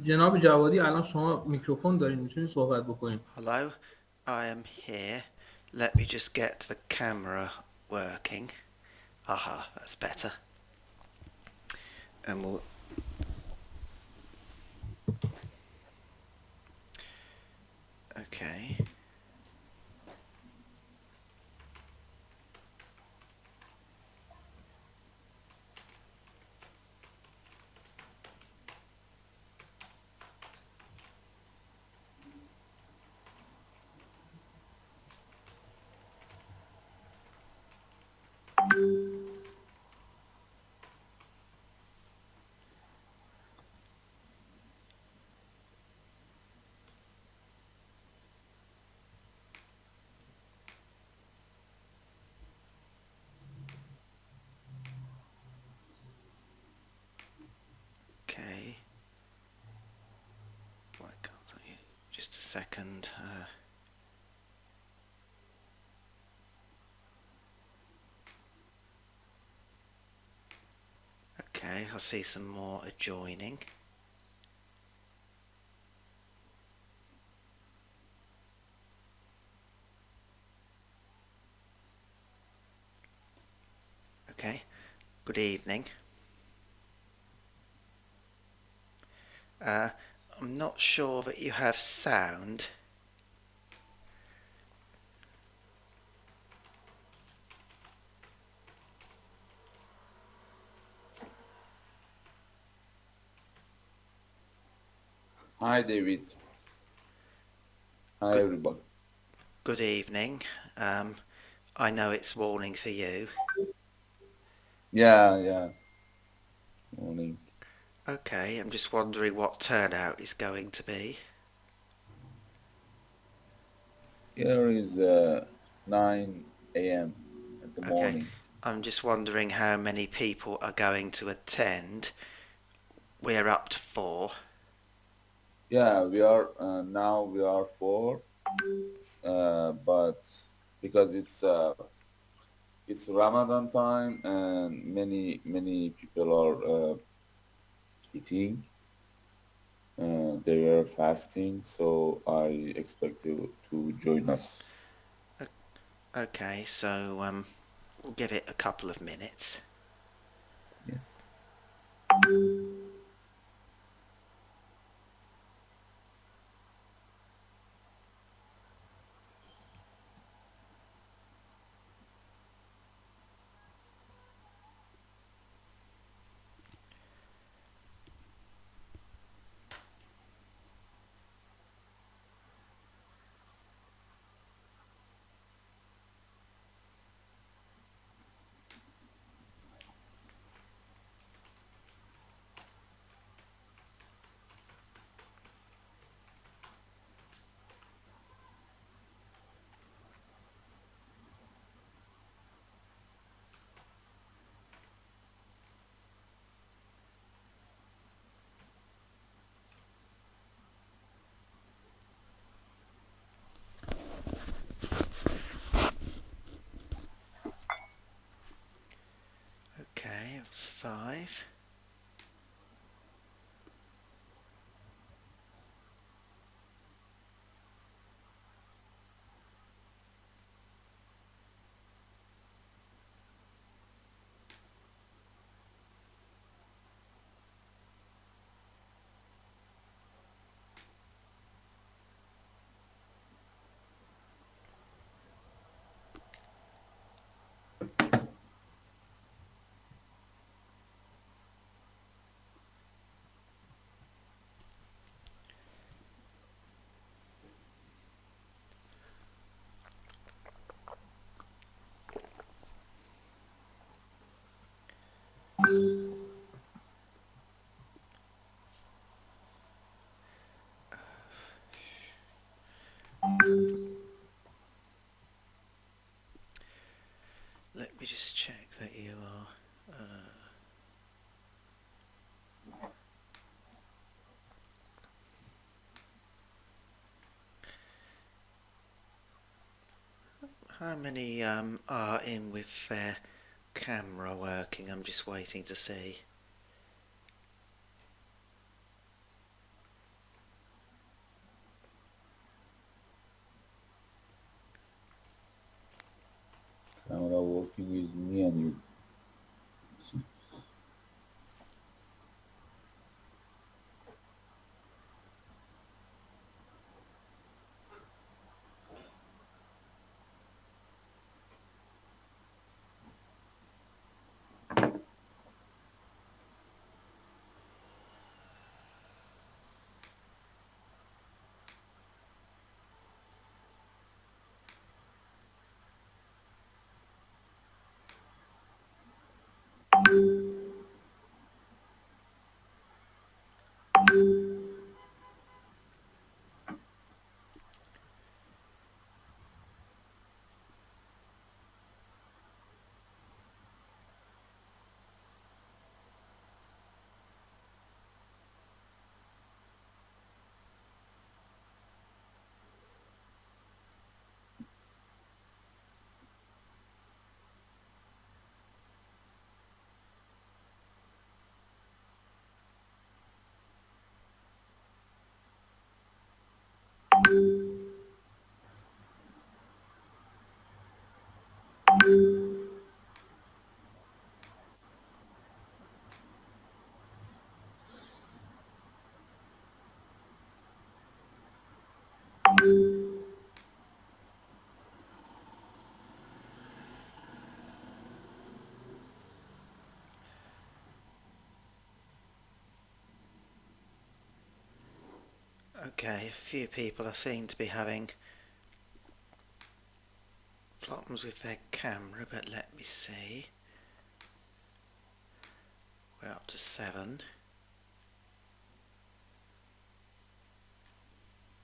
جناب جوادی الان شما میکروفون دارین میتونین صحبت بکنین. Hello, I am here. Let me just get the camera working. Aha, that's better. And we'll. Okay. Okay. Why can't I? Just a second. Okay, I see some more adjoining. Okay. Good evening. I'm not sure that you have sound. Hi, David. Hi, Good everybody. good evening. I know it's warning for you. Yeah. Morning. Okay, I'm just wondering what turnout is going to be. Here is 9 a.m. at the Okay, morning. I'm just wondering how many people are going to attend. We're up to 4. Yeah, we are now we are four, but because it's Ramadan time and many people are eating. They are fasting, so I expect you to join us. Okay, so we'll give it a couple of minutes. Yes. Okay, that's 5. Let me just check that you are. How many are in with their camera working? I'm just waiting to see. working with me and you. Okay, a few people seem to be having problems with their camera, but let me see. We're up to 7.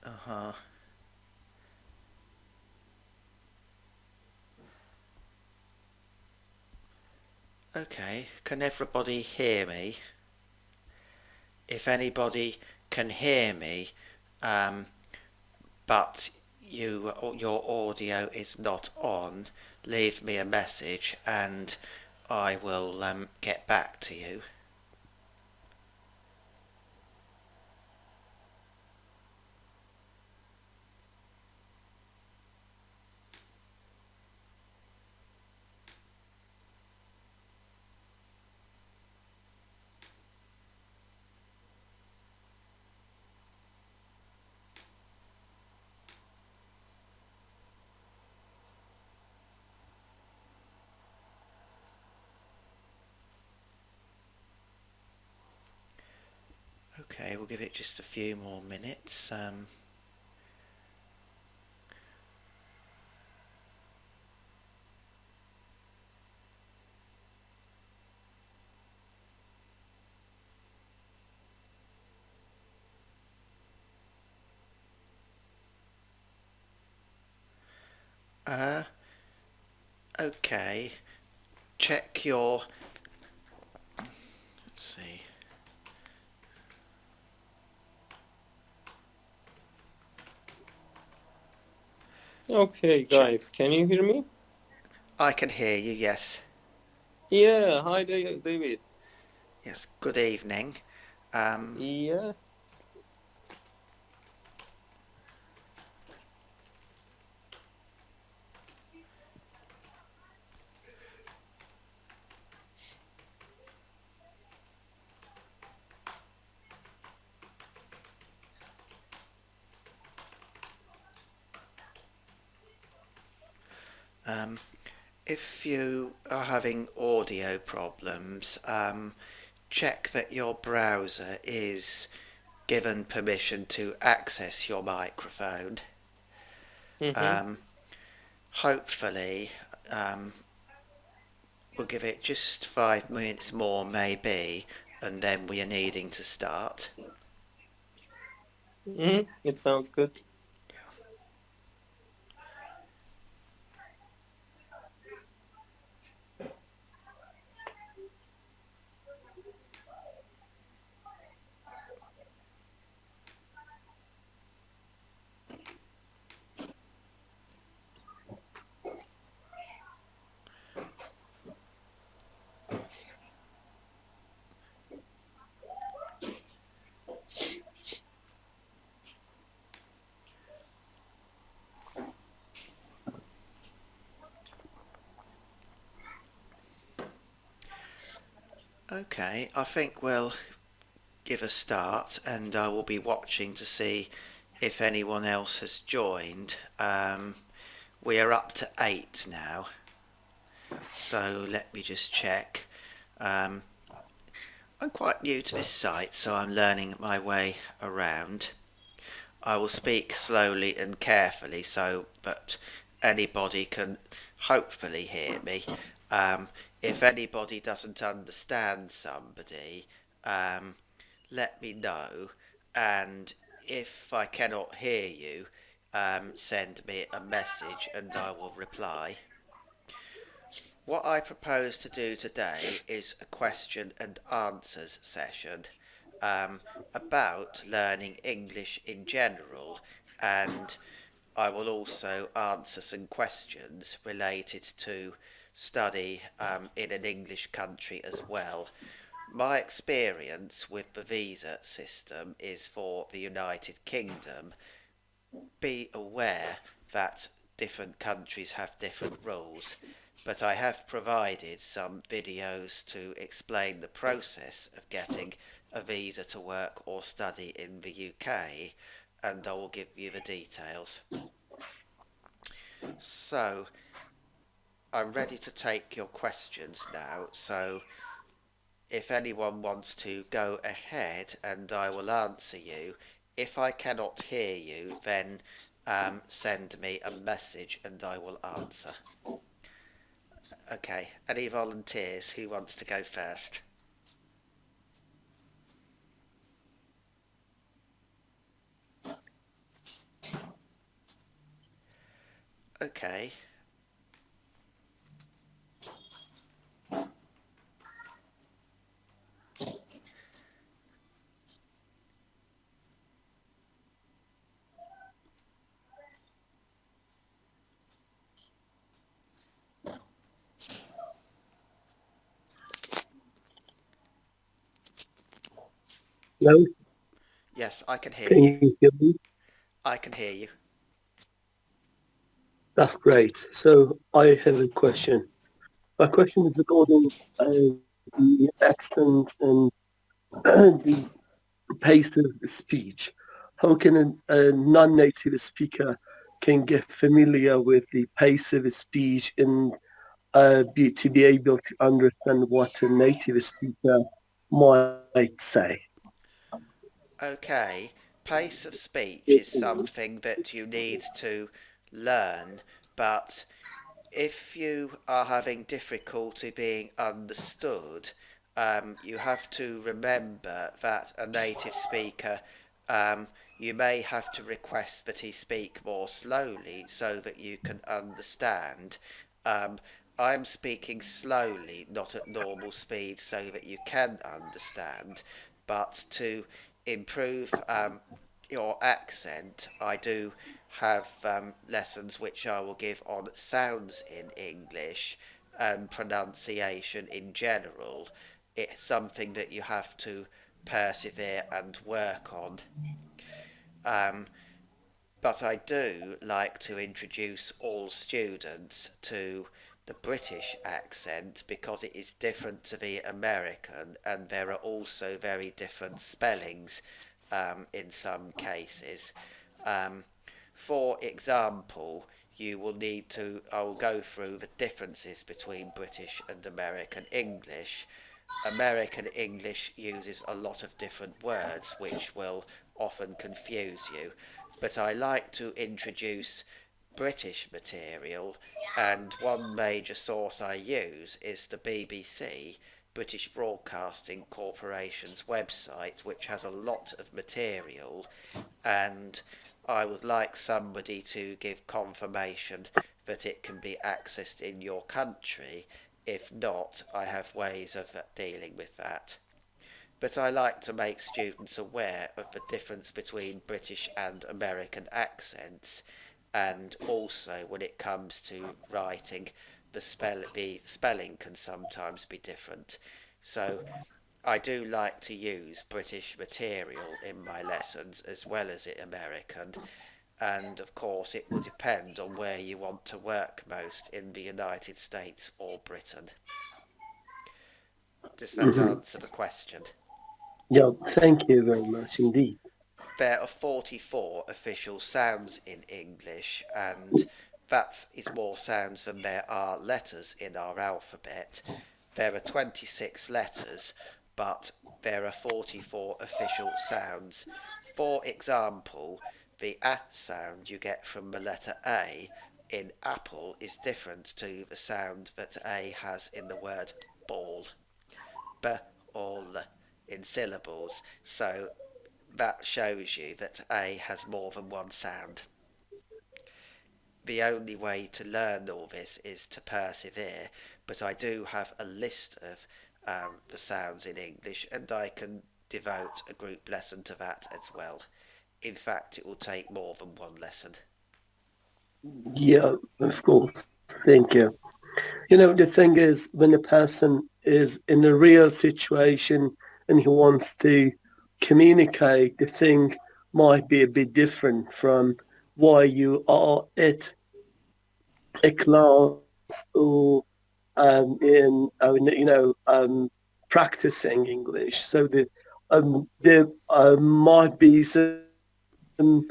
Uh-huh. Okay, can everybody hear me? If anybody can hear me, but your audio is not on, leave me a message and I will get back to you. Okay, we'll give it just a few more minutes. Okay, check your... Let's see. Okay, guys, can you hear me? I can hear you, yes. Yeah, hi, David. Yes, good evening. Yeah. If you are having audio problems, check that your browser is given permission to access your microphone. Mm-hmm. Hopefully, we'll give it just 5 minutes more maybe, and then we are needing to start. Mm-hmm. It sounds good. Okay, I think we'll give a start, and I will be watching to see if anyone else has joined. We are up to 8 now, so let me just check. Um, I'm quite new to this site, so I'm learning my way around. I will speak slowly and carefully so that anybody can hopefully hear me. If anybody doesn't understand somebody, um, let me know, and if I cannot hear you, send me a message and I will reply. What I propose to do today is a question and answers session about learning English in general, and I will also answer some questions related to study in an English country as well. My experience with the visa system is for the United Kingdom. Be aware that different countries have different rules, but I have provided some videos to explain the process of getting a visa to work or study in the UK, and I will give you the details. So, I'm ready to take your questions now, so if anyone wants to go ahead and I will answer you. If I cannot hear you, then send me a message and I will answer. Okay, any volunteers who wants to go first? Okay. Hello, Yes, I can hear can you. you hear me? I can hear you. That's great. So I have a question. My question is regarding the accent and the pace of speech. How can a non-native speaker can get familiar with the pace of speech and to be able to understand what a native speaker might say? Okay, pace of speech is something that you need to learn, but if you are having difficulty being understood, you have to remember that a native speaker, you may have to request that he speak more slowly so that you can understand. Um, I'm speaking slowly, not at normal speed, so that you can understand. But to improve your accent, I do have lessons which I will give on sounds in English and pronunciation in general. It's something that you have to persevere and work on. Um, but I do like to introduce all students to the British accent because it is different to the American, and there are also very different spellings in some cases. Um, for example, you will need to, I will go through the differences between British and American English. American English uses a lot of different words which will often confuse you, but I like to introduce British material, and one major source I use is the BBC, British Broadcasting Corporation's website, which has a lot of material, and I would like somebody to give confirmation that it can be accessed in your country. If not, I have ways of dealing with that. But I like to make students aware of the difference between British and American accents, and also when it comes to writing, the spelling can sometimes be different. So I do like to use British material in my lessons as well as American, and of course it will depend on where you want to work most in the United States or Britain. Does that answer the question? Yeah, thank you very much indeed. There are 44 official sounds in English, and that is more sounds than there are letters in our alphabet. There are 26 letters, but there are 44 official sounds. For example, the A sound you get from the letter A in apple is different to the sound that A has in the word ball. B or L in syllables. So that shows you that A has more than one sound. The only way to learn all this is to persevere, but I do have a list of the sounds in English, and I can devote a group lesson to that as well. In fact, it will take more than one lesson. Yeah, of course. Thank you. You know, the thing is, when a person is in a real situation and he wants to communicate, the thing might be a bit different from why you are at a class or practicing English. So there might be some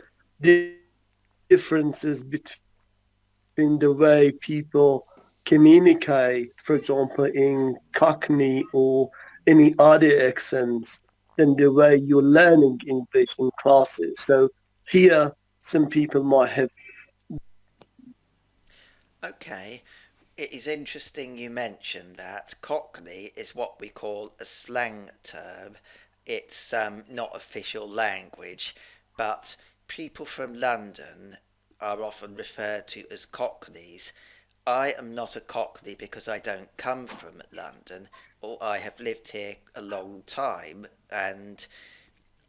differences between the way people communicate, for example, in Cockney or any other accents, than the way you're learning English in classes. So here, some people might have. Okay, it is interesting you mention that. Cockney is what we call a slang term. It's not official language, but people from London are often referred to as Cockneys. I am not a Cockney because I don't come from London, or I have lived here a long time, and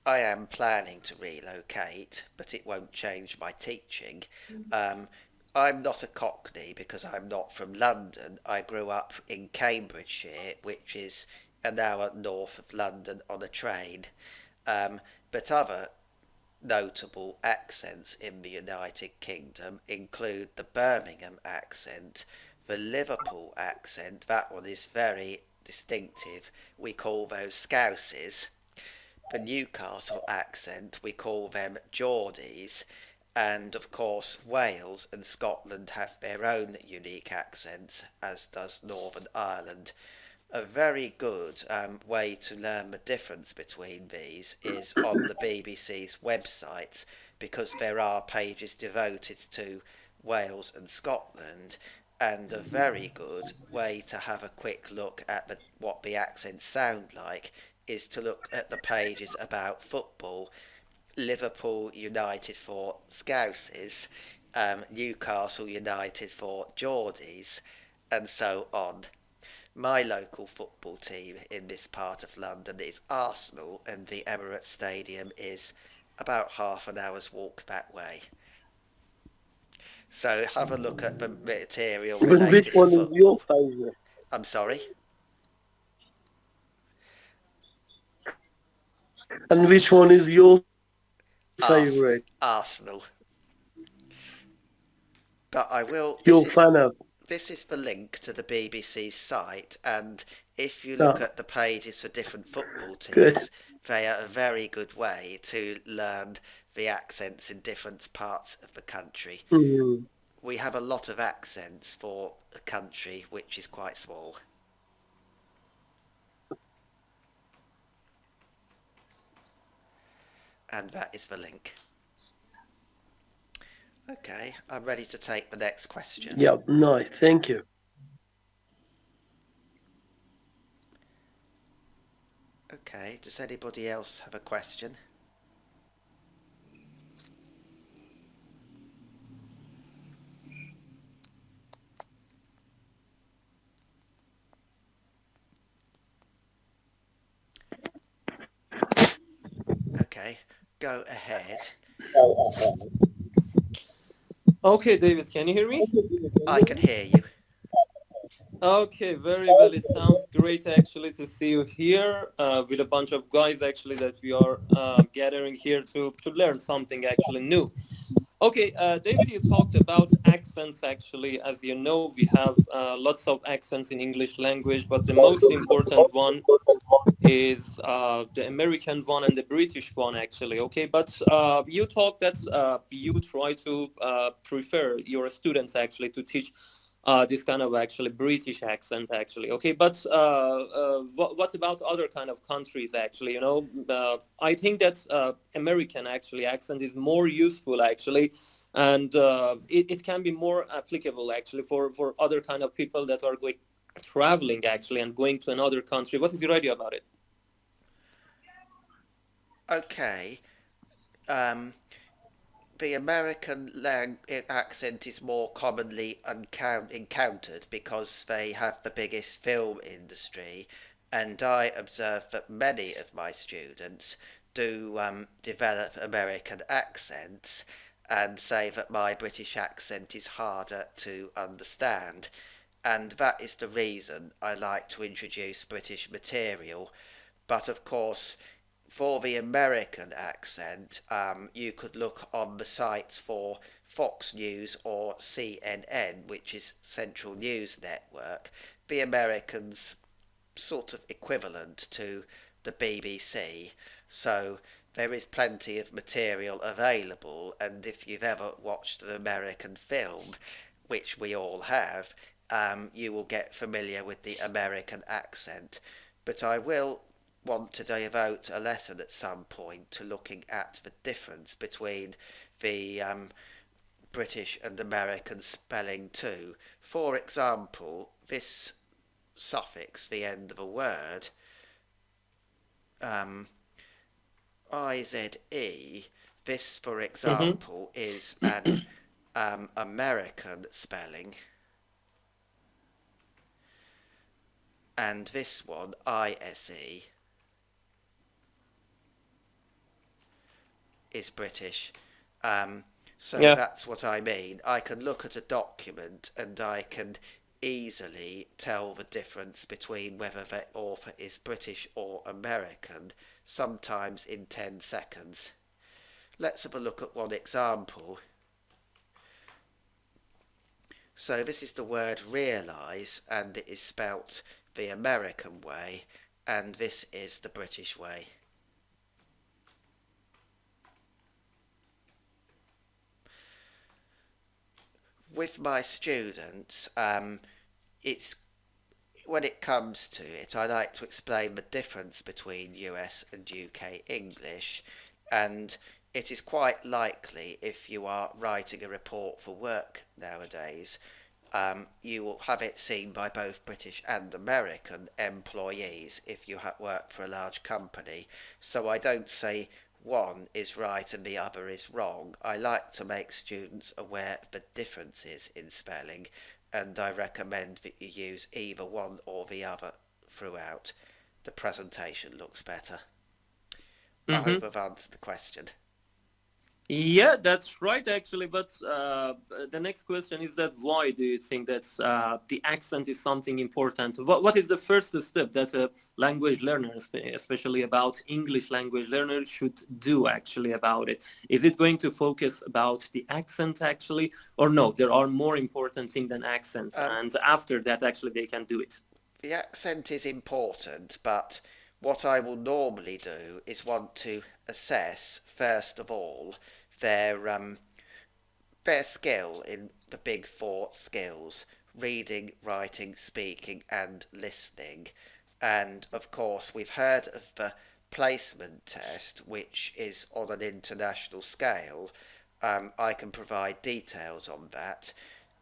I am planning to relocate, but it won't change my teaching. I'm not a Cockney because I'm not from London. I grew up in Cambridgeshire, which is an hour north of London on a train. But other notable accents in the United Kingdom include the Birmingham accent, the Liverpool accent. That one is very distinctive. We call those Scouses. The Newcastle accent, we call them Geordies. And of course, Wales and Scotland have their own unique accents, as does Northern Ireland. A very good way to learn the difference between these is on the BBC's websites, because there are pages devoted to Wales and Scotland, and a very good way to have a quick look at what the accents sound like is to look at the pages about football. Liverpool United for Scouses, Newcastle United for Geordies, and so on. My local football team in this part of London is Arsenal, and the Emirates Stadium is about half an hour's walk that way. So have a look at the material And related which to one is your football. favorite? I'm sorry? And which one is your favorite? Arsenal. But I will. You're a fan of? This is the link to the BBC site, and if you look at the pages for different football teams, they are a very good way to learn the accents in different parts of the country. Mm-hmm. We have a lot of accents for a country which is quite small. And that is the link. Okay, I'm ready to take the next question. Yeah, nice. Thank you. Okay, does anybody else have a question? Okay, go ahead. Okay, David, can you hear me? I can hear you. Okay, very well. It sounds great actually to see you here with a bunch of guys actually that we are gathering here to learn something actually new. Okay, David, you talked about accents. Actually, as you know, we have lots of accents in English language, but the most important one is the American one and the British one, actually. Okay, but you talk that you try to prefer your students actually to teach this kind of actually British accent, actually. Okay, but what about other kind of countries, actually? I think that American actually accent is more useful, actually, and it can be more applicable actually for other kind of people that are going traveling actually and going to another country. What is your idea about it? Okay. Um, the American accent is more commonly encountered because they have the biggest film industry, and I observe that many of my students do develop American accents and say that my British accent is harder to understand. And that is the reason I like to introduce British material. But of course, for the American accent, you could look on the sites for Fox News or CNN, which is Central News Network, the Americans' sort of equivalent to the BBC. So there is plenty of material available, and if you've ever watched an American film, which we all have, you will get familiar with the American accent. But I will want to devote a lesson at some point to looking at the difference between the British and American spelling too. For example, this suffix, the end of a word, um, IZE, this, for Mm-hmm. example, is an American spelling, and this one, ISE, is British. So Yeah. that's what I mean. I can look at a document and I can easily tell the difference between whether the author is British or American, sometimes in 10 seconds. Let's have a look at one example. So this is the word realise, and it is spelt the American way, and this is the British way. With my students, it's when it comes to it, I like to explain the difference between US and UK English, and it is quite likely if you are writing a report for work nowadays, you will have it seen by both British and American employees if you work for a large company. So I don't say one is right and the other is wrong. I like to make students aware of the differences in spelling, and I recommend that you use either one or the other throughout. The presentation looks better. I Mm-hmm. hope I've answered the question. Yeah, that's right, actually. But the next question is that why do you think that the accent is something important? What is the first step that a language learner, especially about English language learner, should do actually about it? Is it going to focus about the accent actually, or no? There are more important things than accent, Um, and after that, actually, they can do it. the accent is important, but what I will normally do is want to assess, first of all, their their skill in the big four skills: reading, writing, speaking, and listening. And of course, we've heard of the placement test, which is on an international scale. I can provide details on that.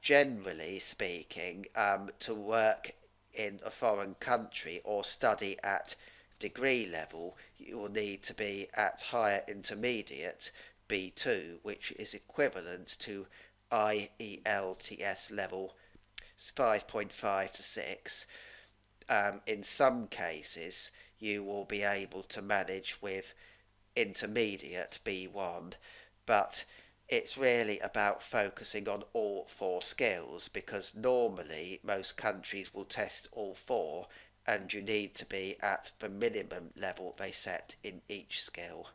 Generally speaking, to work in a foreign country or study at degree level, you will need to be at higher intermediate B2, which is equivalent to IELTS level 5.5 to 6. In some cases, you will be able to manage with intermediate B1, but it's really about focusing on all four skills, because normally most countries will test all four, and you need to be at the minimum level they set in each skill.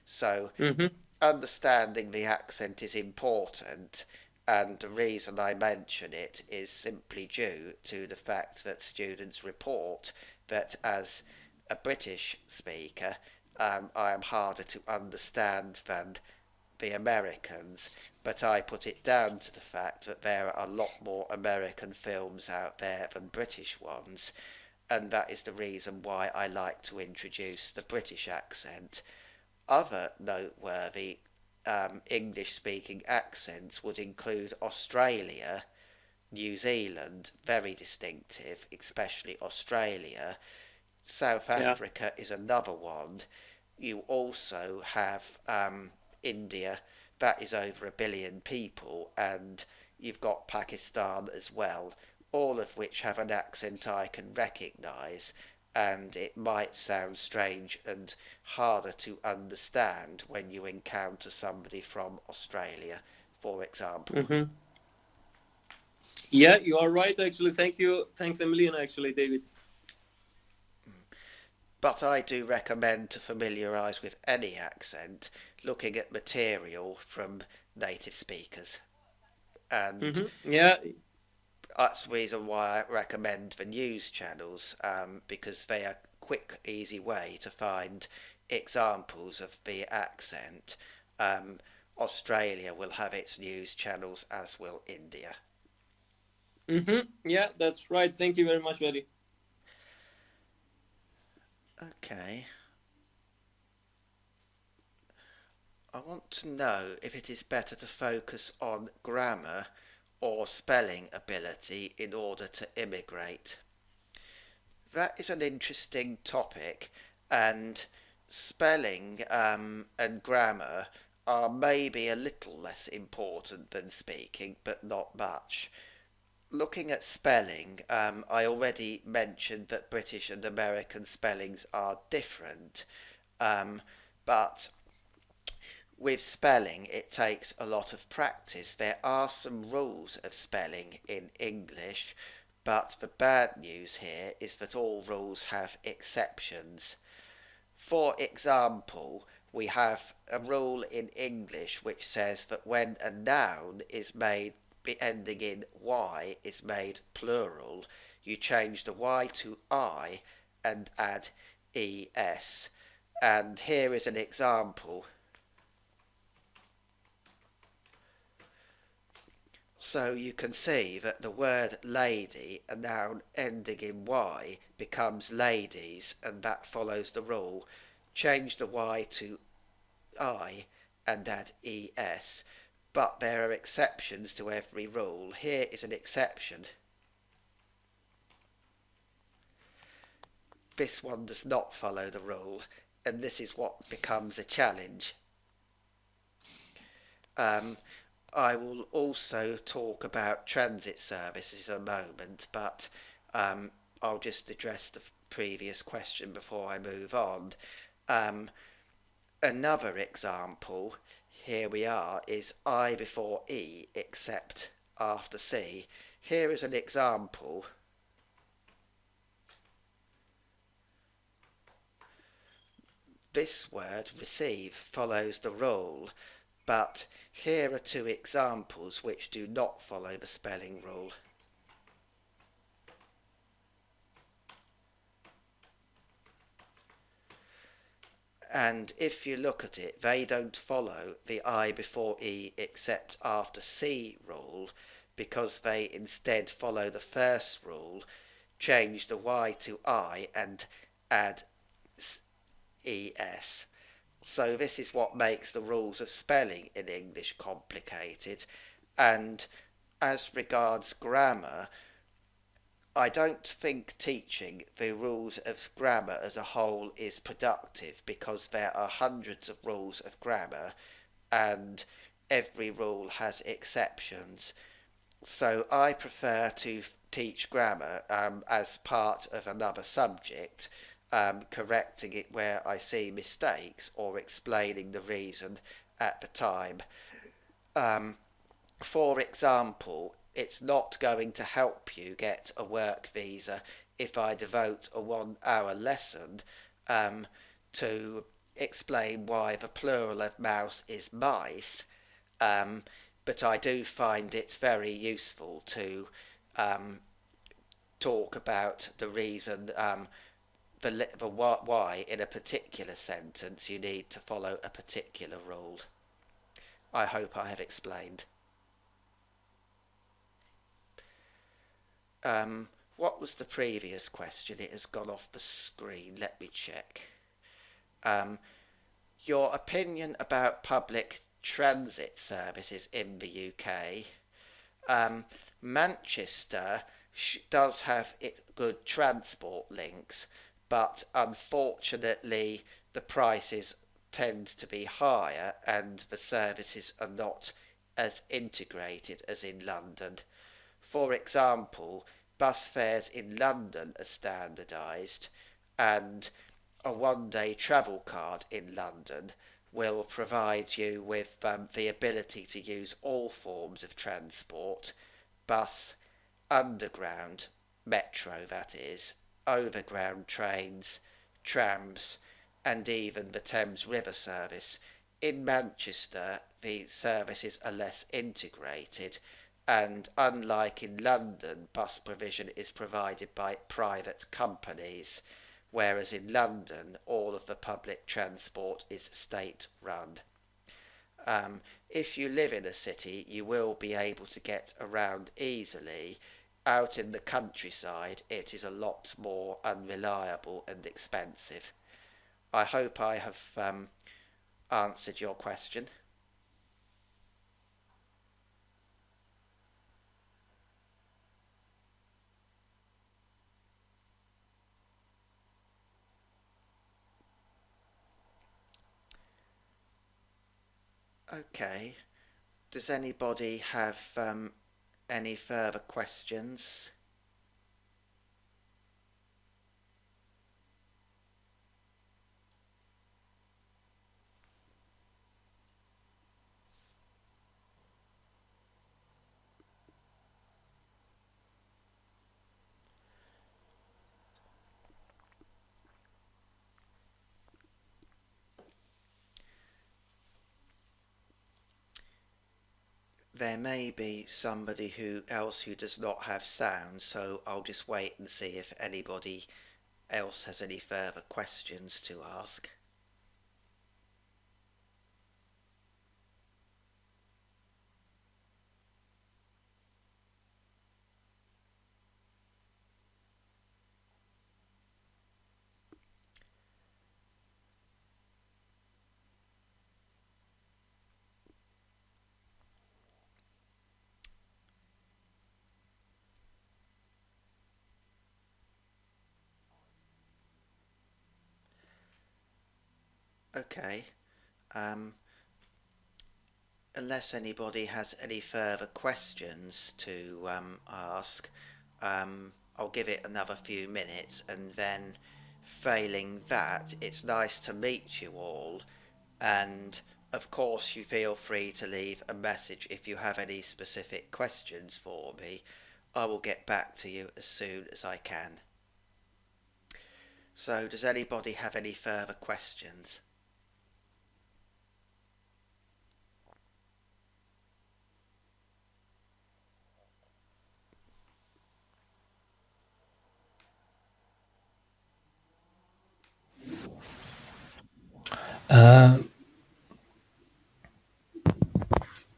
So Mm-hmm. understanding the accent is important, and the reason I mention it is simply due to the fact that students report that as a British speaker, I am harder to understand than the Americans, but I put it down to the fact that there are a lot more American films out there than British ones, and that is the reason why I like to introduce the British accent. Other noteworthy English speaking accents would include Australia, New Zealand, very distinctive, especially Australia. South Yeah. Africa is another one. You also have India, that is over 1 billion people, and you've got Pakistan as well, all of which have an accent I can recognise, and it might sound strange and harder to understand when you encounter somebody from Australia, for example. Mm-hmm. Yeah, you are right, actually. Thank you. Thanks a million, actually, David. But I do recommend to familiarise with any accent, looking at material from native speakers. And Mm-hmm. Yeah. that's the reason why I recommend the news channels, because they are a quick, easy way to find examples of the accent. Australia will have its news channels, as will India. Mm-hmm. Yeah, that's right. Thank you very much, buddy. Okay. I want to know if it is better to focus on grammar or spelling ability in order to immigrate. That is an interesting topic, and spelling and grammar are maybe a little less important than speaking, but not much. Looking at spelling, I already mentioned that British and American spellings are different, but with spelling it takes a lot of practice. There are some rules of spelling in English, but the bad news here is that all rules have exceptions. For example, we have a rule in English which says that when a noun is made ending in y is made plural, you change the y to I and add es. And here is an example. So you can see that the word lady, a noun ending in y, becomes ladies, and that follows the rule. Change the y to I and add es. But there are exceptions to every rule. Here is an exception. This one does not follow the rule, and this is what becomes a challenge. I will also talk about transit services in a moment, but I'll just address the previous question before I move on. Another example, here we are, is I before E except after C. Here is an example. This word, receive, follows the rule, but here are two examples which do not follow the spelling rule. And if you look at it, they don't follow the I before E except after C rule, because they instead follow the first rule, change the Y to I and add ES. So this is what makes the rules of spelling in English complicated. And as regards grammar, I don't think teaching the rules of grammar as a whole is productive, because there are hundreds of rules of grammar and every rule has exceptions. So I prefer to teach grammar as part of another subject, correcting it where I see mistakes or explaining the reason at the time. For example, it's not going to help you get a work visa if I devote a 1 hour lesson to explain why the plural of mouse is mice, but I do find it very useful to talk about the reason, the why in a particular sentence you need to follow a particular rule. I hope I have explained. What was the previous question? It has gone off the screen. Let me check. Your opinion about public transit services in the UK. Manchester does have good transport links, but unfortunately the prices tend to be higher and the services are not as integrated as in London. For example, bus fares in London are standardised, and a one-day travel card in London will provide you with the ability to use all forms of transport: bus, underground, metro that is, overground trains, trams, and even the Thames River service. In Manchester, the services are less integrated, and unlike in London, bus provision is provided by private companies, whereas in London all of the public transport is state-run. If you live in a city, you will be able to get around easily. Out in the countryside, it is a lot more unreliable and expensive. I hope I have answered your question. Okay. Does anybody have any further questions? There may be somebody else who does not have sound, so I'll just wait and see if anybody else has any further questions to ask. Okay. Unless anybody has any further questions to ask, I'll give it another few minutes, and then failing that, it's nice to meet you all, and of course you feel free to leave a message if you have any specific questions for me. I will get back to you as soon as I can. So does anybody have any further questions?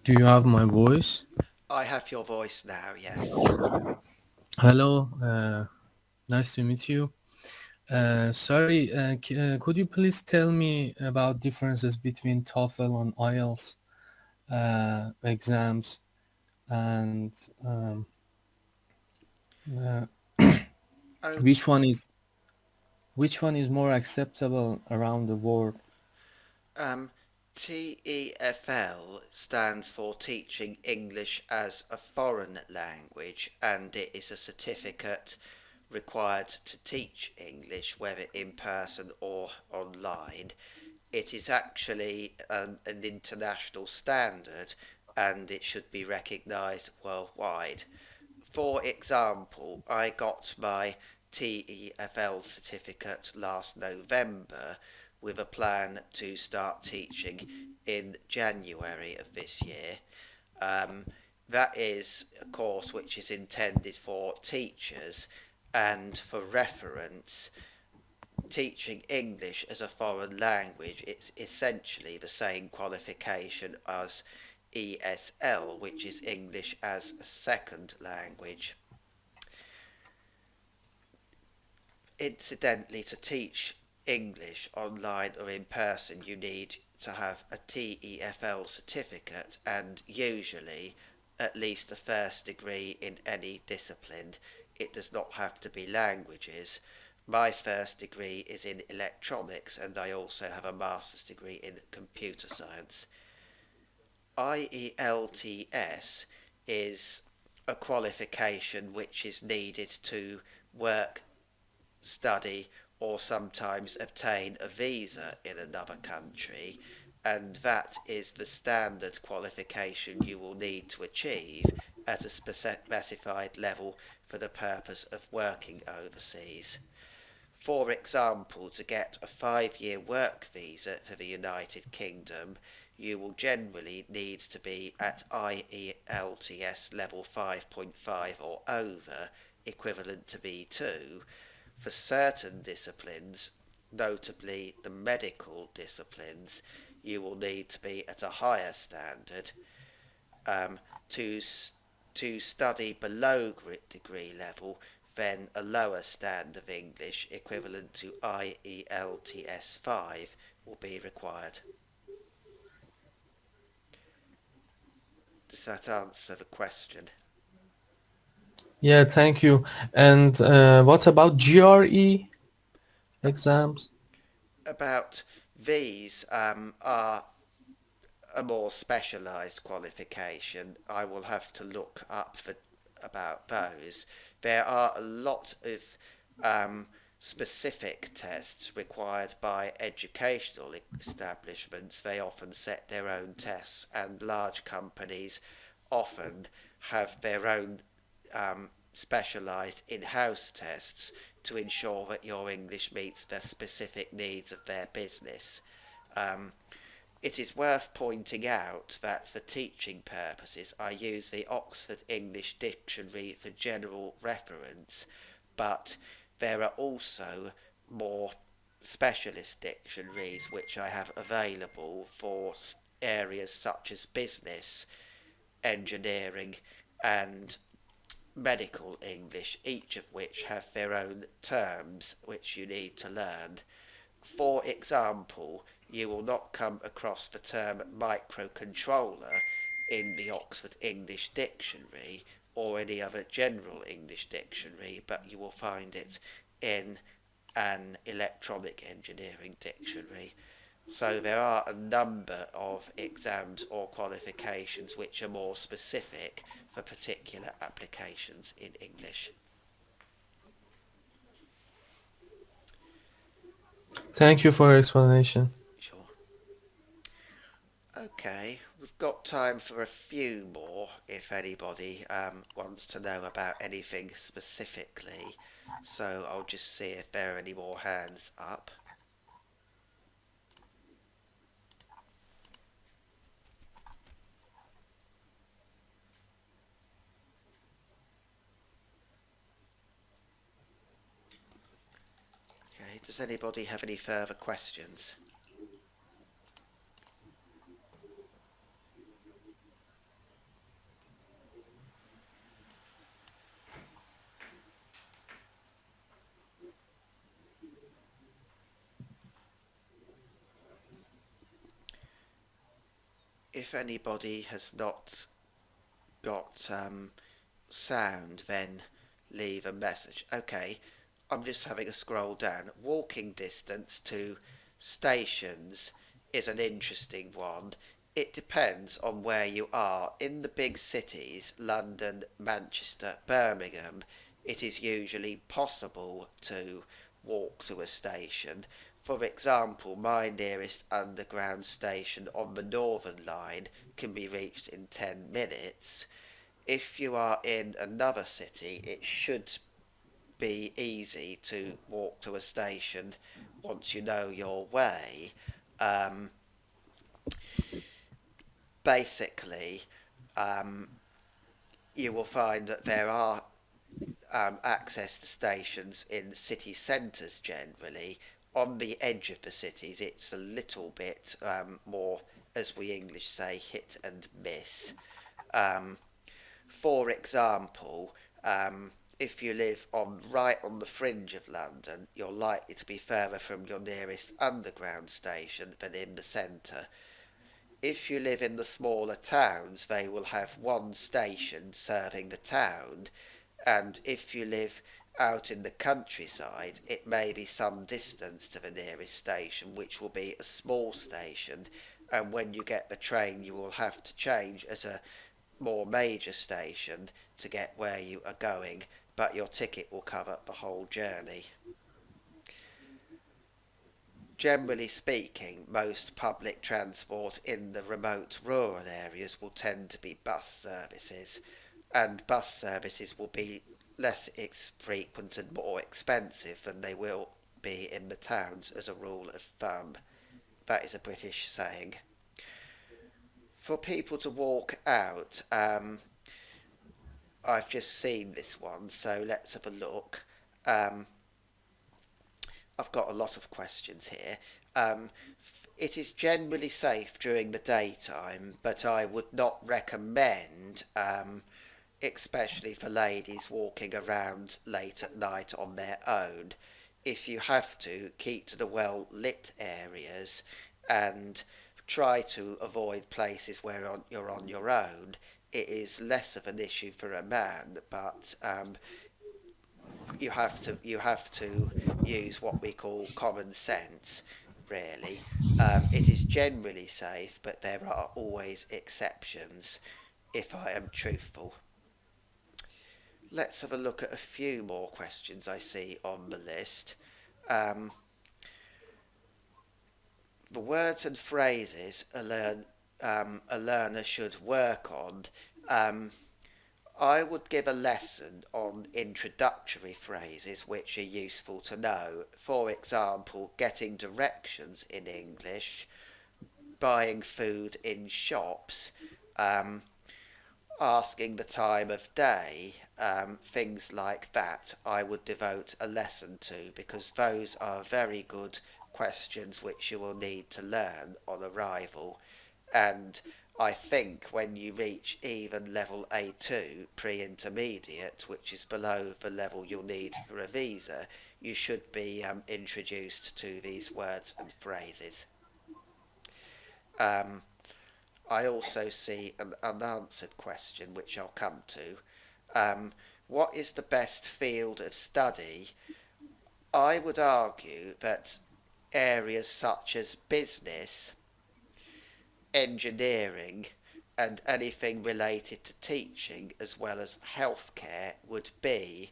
Do you have my voice? I have your voice now, yes. Hello, nice to meet you. Sorry, could you please tell me about differences between TOEFL and IELTS exams, and Oh, which one is more acceptable around the world? TEFL stands for Teaching English as a Foreign Language, and it is a certificate required to teach English, whether in person or online. It is actually an international standard, and it should be recognised worldwide. For example, I got my TEFL certificate last November, with a plan to start teaching in January of this year. Um, that is a course which is intended for teachers, and for reference, teaching English as a foreign language, it's essentially the same qualification as ESL, which is English as a second language. Incidentally, to teach English online or in person, you need to have a TEFL certificate and usually at least a first degree in any discipline. It does not have to be languages. My first degree is in electronics, and I also have a master's degree in computer science. IELTS is a qualification which is needed to work, study, or sometimes obtain a visa in another country, and that is the standard qualification you will need to achieve at a specified level for the purpose of working overseas. For example, to get a 5-year work visa for the United Kingdom, you will generally need to be at IELTS level 5.5 or over, equivalent to B2. For certain disciplines, notably the medical disciplines, you will need to be at a higher standard. Um, to to study below degree level, then a lower standard of English equivalent to IELTS 5 will be required. Does that answer the question? Yeah, thank you. And what about GRE exams? About these are a more specialised qualification. I will have to look up about those. There are a lot of specific tests required by educational establishments. They often set their own tests, and large companies often have their own specialised in-house tests to ensure that your English meets the specific needs of their business. Um, it is worth pointing out that for teaching purposes I use the Oxford English Dictionary for general reference, but there are also more specialist dictionaries which I have available for areas such as business, engineering, and medical English, each of which have their own terms which you need to learn. For example, you will not come across the term microcontroller in the Oxford English Dictionary or any other general English dictionary, but you will find it in an electronic engineering dictionary. So there are a number of exams or qualifications which are more specific for particular applications in English. Thank you for your explanation. Sure. Okay, we've got time for a few more if anybody wants to know about anything specifically. So I'll just see if there are any more hands up. Okay, does anybody have any further questions? If anybody has not got sound, then leave a message. Okay, I'm just having a scroll down. Walking distance to stations is an interesting one. It depends on where you are. In the big cities, London, Manchester, Birmingham, it is usually possible to walk to a station. For example, my nearest underground station on the Northern Line can be reached in 10 minutes. If you are in another city, it should be easy to walk to a station once you know your way, um, basically, um, you will find that there are access to stations in city centres generally. On the edge of the cities, it's a little bit more, as we English say, hit and miss. Um, for example, if you live right on the fringe of London, you're likely to be further from your nearest underground station than in the centre. If you live in the smaller towns, they will have one station serving the town, and if you live out in the countryside, it may be some distance to the nearest station, which will be a small station, and when you get the train, you will have to change at a more major station to get where you are going, but your ticket will cover the whole journey. Generally speaking, most public transport in the remote rural areas will tend to be bus services, and bus services will be less frequent and more expensive than they will be in the towns as a rule of thumb. That is a British saying. For people to walk out, I've just seen this one, so let's have a look. Um, I've got a lot of questions here. It is generally safe during the daytime, but I would not recommend, especially for ladies walking around late at night on their own. If you have to, keep to the well lit areas and try to avoid places where you're on your own. It is less of an issue for a man, but you have to use what we call common sense. Really, it is generally safe, but there are always exceptions. If I am truthful, let's have a look at a few more questions I see on the list. Um, the words and phrases a learner should work on. Um, I would give a lesson on introductory phrases which are useful to know. For example, getting directions in English, buying food in shops, um, asking the time of day, things like that, I would devote a lesson to because those are very good questions which you will need to learn on arrival. And I think when you reach even level A2, pre-intermediate, which is below the level you'll need for a visa, you should be introduced to these words and phrases. Um, I also see an unanswered question, which I'll come to. What is the best field of study? I would argue that areas such as business, engineering, and anything related to teaching, as well as healthcare, would be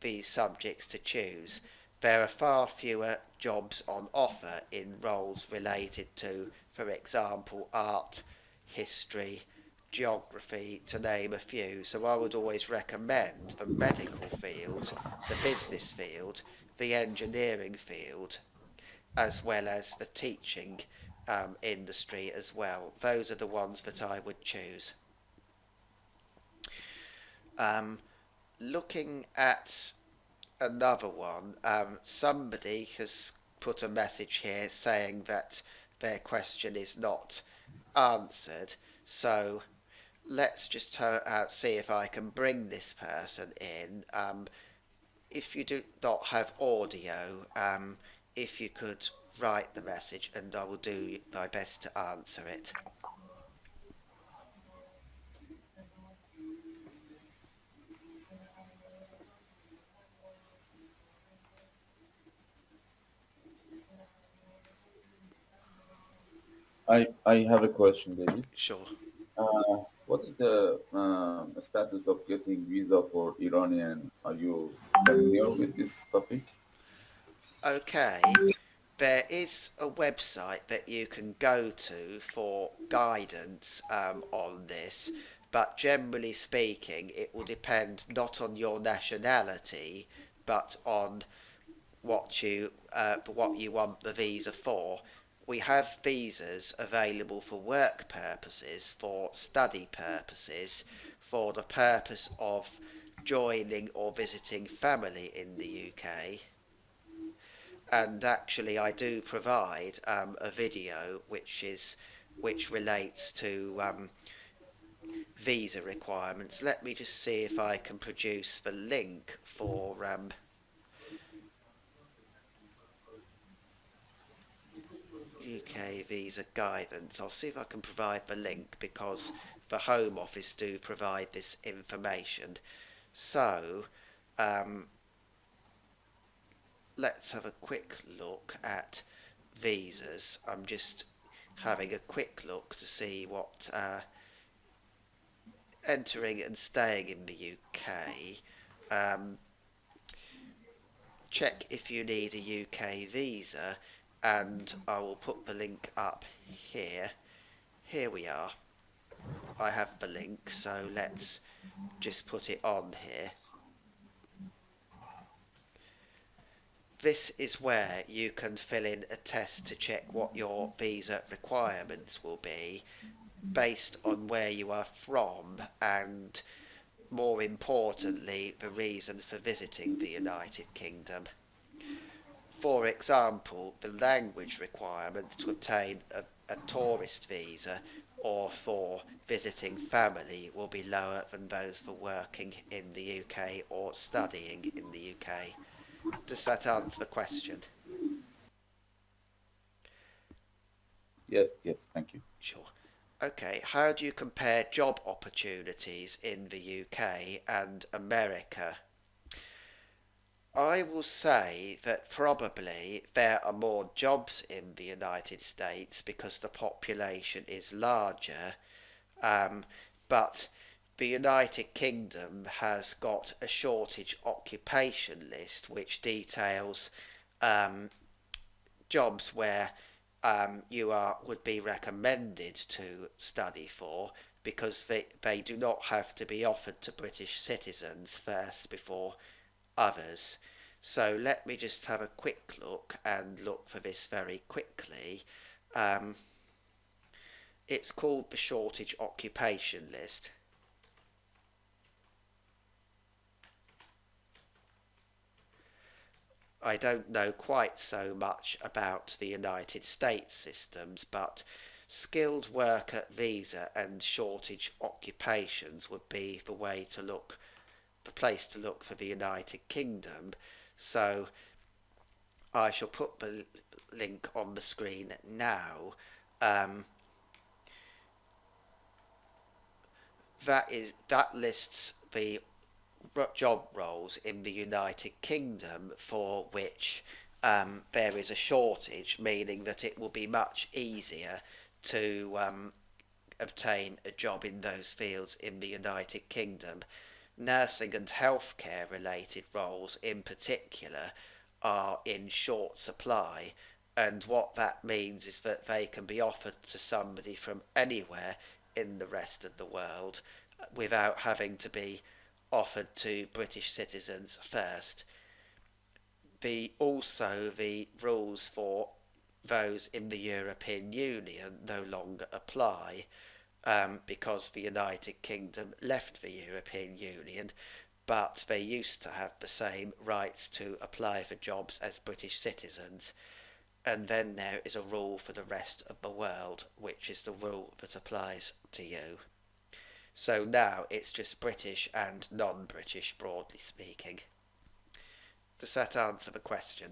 the subjects to choose. There are far fewer jobs on offer in roles related to, for example, art, history, geography, to name a few. So I would always recommend the medical field, the business field, the engineering field, as well as the teaching industry as well. Those are the ones that I would choose. Um, Looking at another one, somebody has put a message here saying that their question is not answered. So let's just see if I can bring this person in. If you do not have audio, if you could write the message and I will do my best to answer it. I have a question, David. Sure. What is the status of getting visa for Iranian? Are you familiar with this topic? Okay. There is a website that you can go to for guidance on this, but generally speaking, it will depend not on your nationality, but on what you want the visa for. We have visas available for work purposes, for study purposes, for the purpose of joining or visiting family in the UK. And actually, I do provide a video which relates to visa requirements. Let me just see if I can produce the link for UK visa guidance. I'll see if I can provide the link because the Home Office do provide this information. So let's have a quick look at visas. I'm just having a quick look to see what entering and staying in the UK. Check if you need a UK visa, and I will put the link up here. Here we are. I have the link, so let's just put it on here. This is where you can fill in a test to check what your visa requirements will be based on where you are from and, more importantly, the reason for visiting the United Kingdom. For example, the language requirement to obtain a tourist visa or for visiting family will be lower than those for working in the UK or studying in the UK. Does that answer the question? Yes, thank you. Sure. Okay, how do you compare job opportunities in the UK and America? I will say that probably there are more jobs in the United States because the population is larger, but the United Kingdom has got a shortage occupation list which details jobs where would be recommended to study for because they do not have to be offered to British citizens first before others. So let me just have a quick look and look for this very quickly. It's called the shortage occupation list. I don't know quite so much about the United States systems, but skilled worker visa and shortage occupations would be the way to look, the place to look for the United Kingdom. So I shall put the link on the screen now. That lists the job roles in the United Kingdom for which there is a shortage, meaning that it will be much easier to obtain a job in those fields in the United Kingdom. Nursing and healthcare related roles in particular are in short supply, and what that means is that they can be offered to somebody from anywhere in the rest of the world without having to be offered to British citizens first. Also the rules for those in the European Union no longer apply because the United Kingdom left the European Union, but they used to have the same rights to apply for jobs as British citizens. And then there is a rule for the rest of the world, which is the rule that applies to you. So now it's just British and non-British, broadly speaking. Does that answer the question?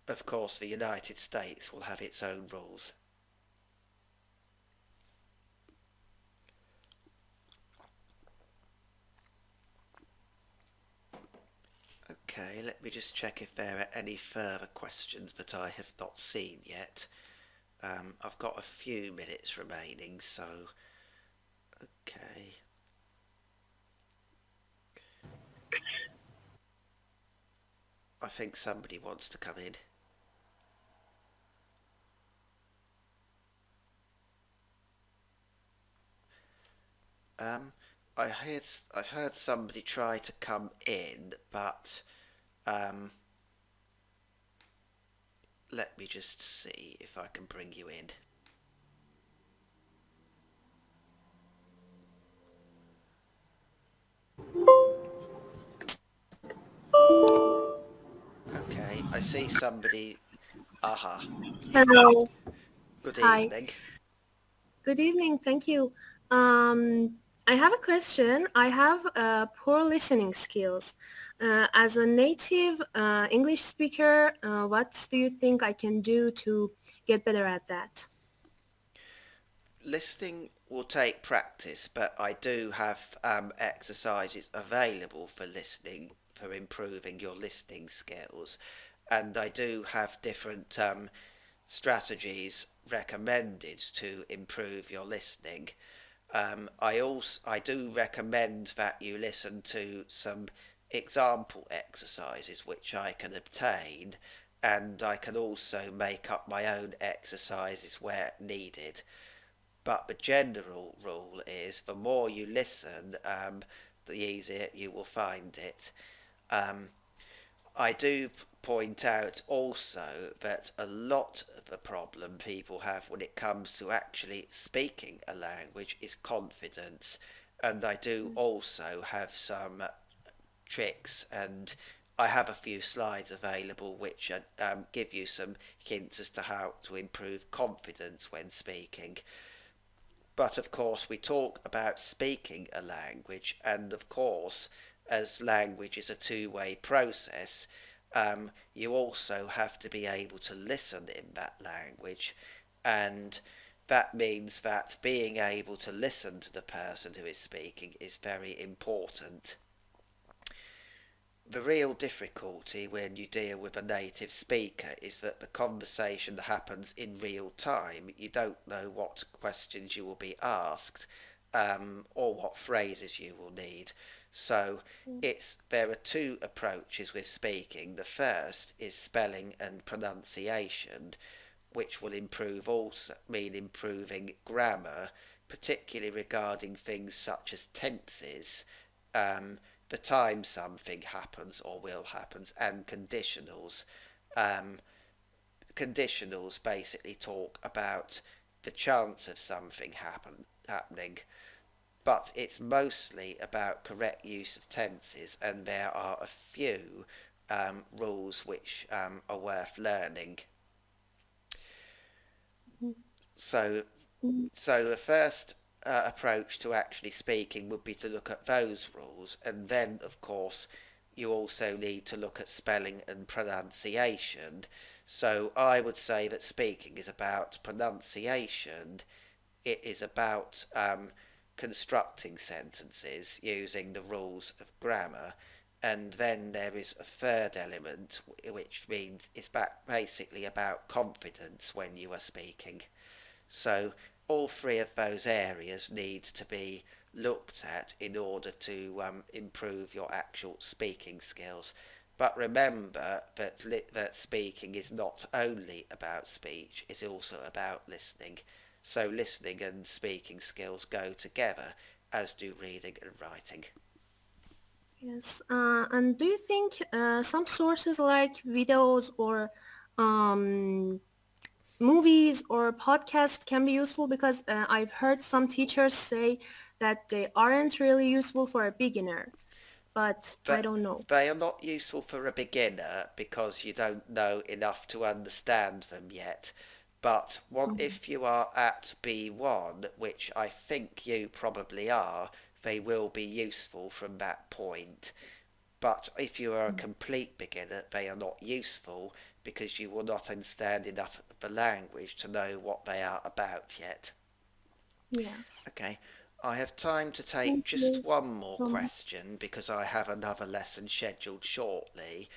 Of course, the United States will have its own rules. Okay, let me just check if there are any further questions that I have not seen yet. I've got a few minutes remaining, so... Okay. I think somebody wants to come in. I've heard somebody try to come in, but um, let me just see if I can bring you in. Okay, I see somebody. Aha. Hello. Good Hi. evening. Good evening. Thank you. I have a question. I have poor listening skills. As a native English speaker, what do you think I can do to get better at that? Listening will take practice, but I do have exercises available for listening, for improving your listening skills. And I do have different strategies recommended to improve your listening. I do recommend that you listen to some example exercises which I can obtain, and I can also make up my own exercises where needed. But the general rule is the more you listen, the easier you will find it. Um, I do point out also that a lot of the problem people have when it comes to actually speaking a language is confidence. And I do also have some tricks, and I have a few slides available which give you some hints as to how to improve confidence when speaking. But of course, we talk about speaking a language, and of course, as language is a two-way process, you also have to be able to listen in that language, and that means that being able to listen to the person who is speaking is very important. The real difficulty when you deal with a native speaker is that the conversation happens in real time. You don't know what questions you will be asked, or what phrases you will need. So there are two approaches with speaking. The first is spelling and pronunciation, which will mean improving grammar, particularly regarding things such as tenses, um, the time something happens or will happens, and conditionals. Um, Conditionals basically talk about the chance of something happening, but it's mostly about correct use of tenses, and there are a few rules which are worth learning. So So the first approach to actually speaking would be to look at those rules, and then, of course, you also need to look at spelling and pronunciation. So I would say that speaking is about pronunciation. It is about constructing sentences using the rules of grammar. And then there is a third element, which means it's basically about confidence when you are speaking. So all three of those areas need to be looked at in order to improve your actual speaking skills. But remember that speaking is not only about speech, it's also about listening. So listening and speaking skills go together, as do reading and writing. Yes. And do you think some sources like videos or um, movies or podcasts can be useful? Because I've heard some teachers say that they aren't really useful for a beginner, but I But don't know. they are not useful for a beginner because you don't know enough to understand them yet. But if you are at B1, which I think you probably are, they will be useful from that point. But if you are a complete beginner, they are not useful because you will not understand enough of the language to know what they are about yet. Yes. Okay, I have time to take Thank just you one more so much. question because I have another lesson scheduled shortly.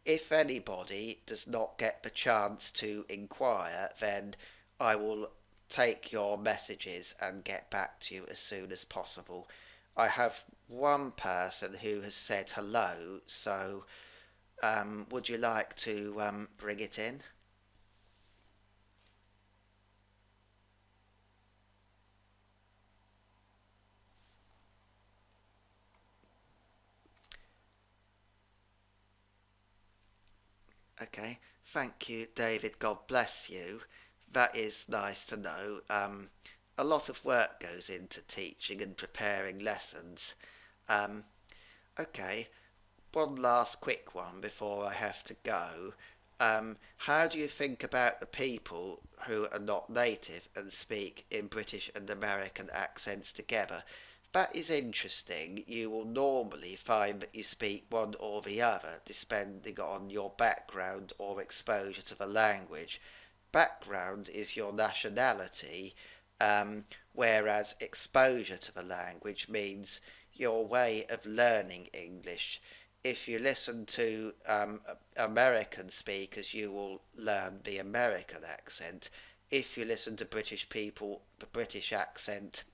If anybody does not get the chance to inquire, then I will take your messages and get back to you as soon as possible. I have one person who has said hello, so would you like to bring it in? Okay. Thank you, David. God bless you. That is nice to know. A lot of work goes into teaching and preparing lessons. Um, okay. One last quick one before I have to go. How do you think about the people who are not native and speak in British and American accents together? That is interesting. You will normally find that you speak one or the other, depending on your background or exposure to the language. Background is your nationality, um, whereas exposure to the language means your way of learning English. If you listen to American speakers, you will learn the American accent. If you listen to British people, the British accent.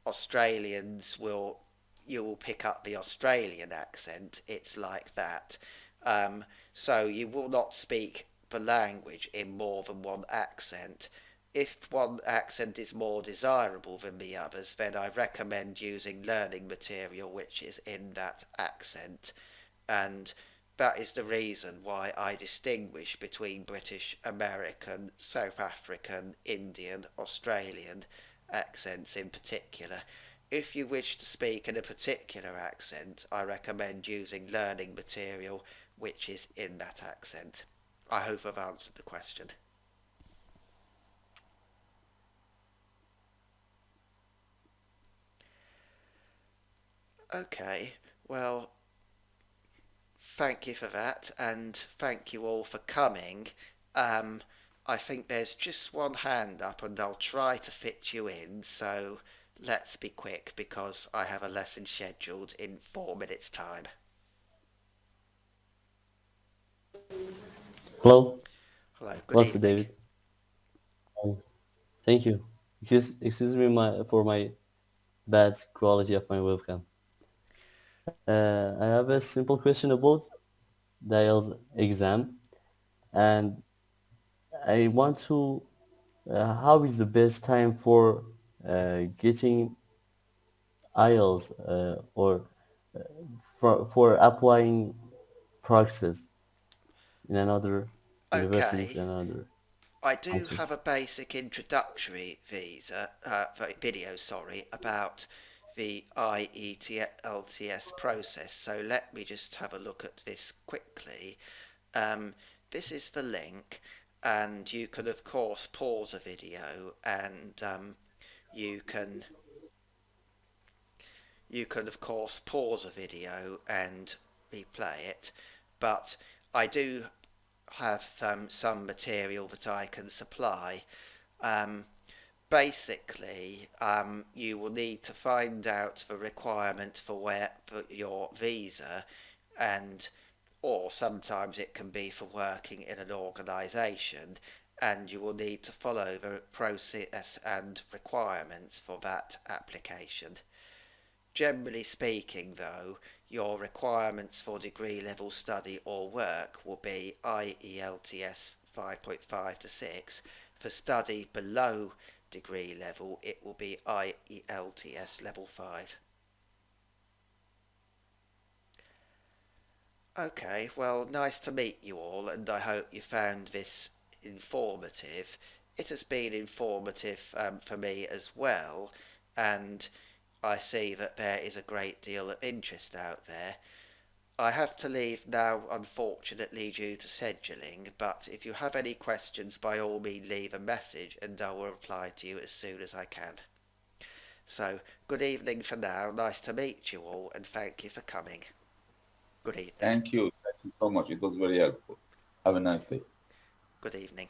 Australians will You will pick up the Australian accent. It's like that. So you will not speak the language in more than one accent. If one accent is more desirable than the others, then I recommend using learning material which is in that accent. And that is the reason why I distinguish between British, American, South African, Indian, Australian accents in particular. If you wish to speak in a particular accent, I recommend using learning material which is in that accent. I hope I've answered the question. Okay, well, thank you for that, and thank you all for coming. Um, I think there's just one hand up, and I'll try to fit you in, so let's be quick because I have a lesson scheduled in 4 minutes' time. Hello, Hello, good what's evening. David? Oh, thank you. Excuse me for my bad quality of my webcam. I have a simple question about the IELTS exam, and I want to. How is the best time for getting IELTS or for applying praxis in another universities Okay, and other I do have countries? a basic introductory video, sorry, about the IELTS process. So let me just have a look at this quickly. Um, this is the link, and you can of course pause a video, and you can of course pause a video and replay it. But I do have some material that I can supply. Um, Basically, you will need to find out the requirement for your visa, and or sometimes it can be for working in an organisation, and you will need to follow the process and requirements for that application. Generally speaking, though, your requirements for degree level study or work will be IELTS 5.5 to 6. For study below degree level, it will be IELTS level 5. Okay, well, nice to meet you all, and I hope you found this informative. It has been informative for me as well, and I see that there is a great deal of interest out there. I have to leave now, unfortunately, due to scheduling, but if you have any questions, by all means leave a message and I will reply to you as soon as I can. So, good evening for now. Nice to meet you all, and thank you for coming. Good evening. Thank you. Thank you so much. It was very helpful. Have a nice day. Good evening.